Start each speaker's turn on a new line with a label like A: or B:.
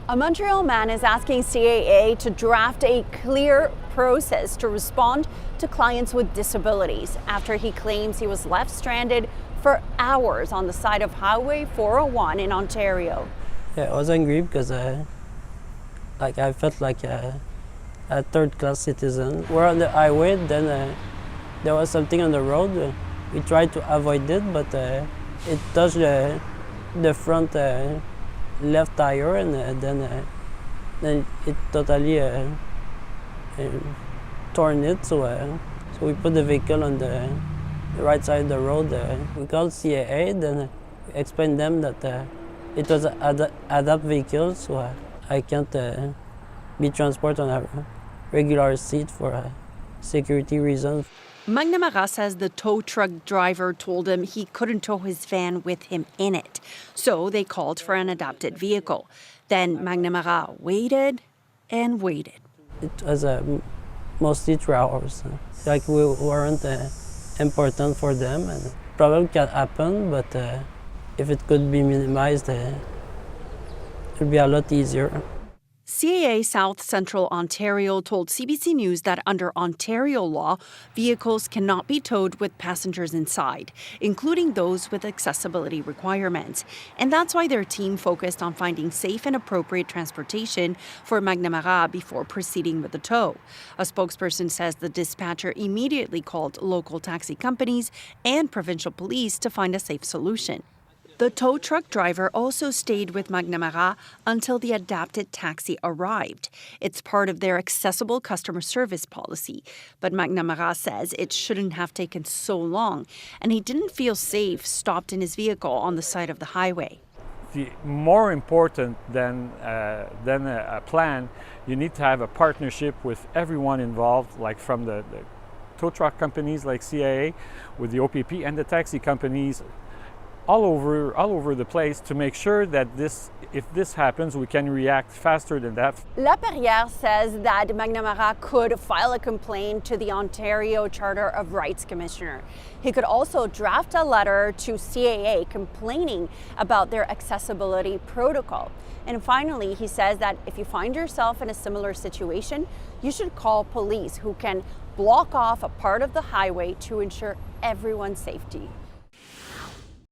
A: A Montreal man is asking CAA to draft a clear process to respond to clients with disabilities after he claims he was left stranded for hours on the side of Highway 401 in Ontario.
B: Yeah, I was angry because I felt like a third-class citizen. We're on the highway, then there was something on the road. We tried to avoid it, but it touched the front left tire, and then it totally torn it. So we put the vehicle on the right side of the road. We called CAA, then we explained them that it was an adapt vehicle, so I can't be transported on a regular seat for security reasons.
A: McNamara says the tow truck driver told him he couldn't tow his van with him in it, so they called for an adapted vehicle. Then McNamara waited and waited.
B: It was mostly 3 hours. Like we weren't important for them, and problem can happen, but if it could be minimized, it would be a lot easier.
A: CAA South Central Ontario told CBC News that under Ontario law, vehicles cannot be towed with passengers inside, including those with accessibility requirements. And that's why their team focused on finding safe and appropriate transportation for McNamara before proceeding with the tow. A spokesperson says the dispatcher immediately called local taxi companies and provincial police to find a safe solution. The tow truck driver also stayed with McNamara until the adapted taxi arrived. It's part of their accessible customer service policy. But McNamara says it shouldn't have taken so long, and he didn't feel safe stopped in his vehicle on the side of the highway.
C: More important than a plan, you need to have a partnership with everyone involved, like from the tow truck companies like CAA, with the OPP, and the taxi companies all over the place, to make sure that if this happens, we can react faster than that.
A: Laperrière says that McNamara could file a complaint to the Ontario Charter of Rights Commissioner. He could also draft a letter to CAA complaining about their accessibility protocol. And finally, he says that if you find yourself in a similar situation, you should call police, who can block off a part of the highway to ensure everyone's safety.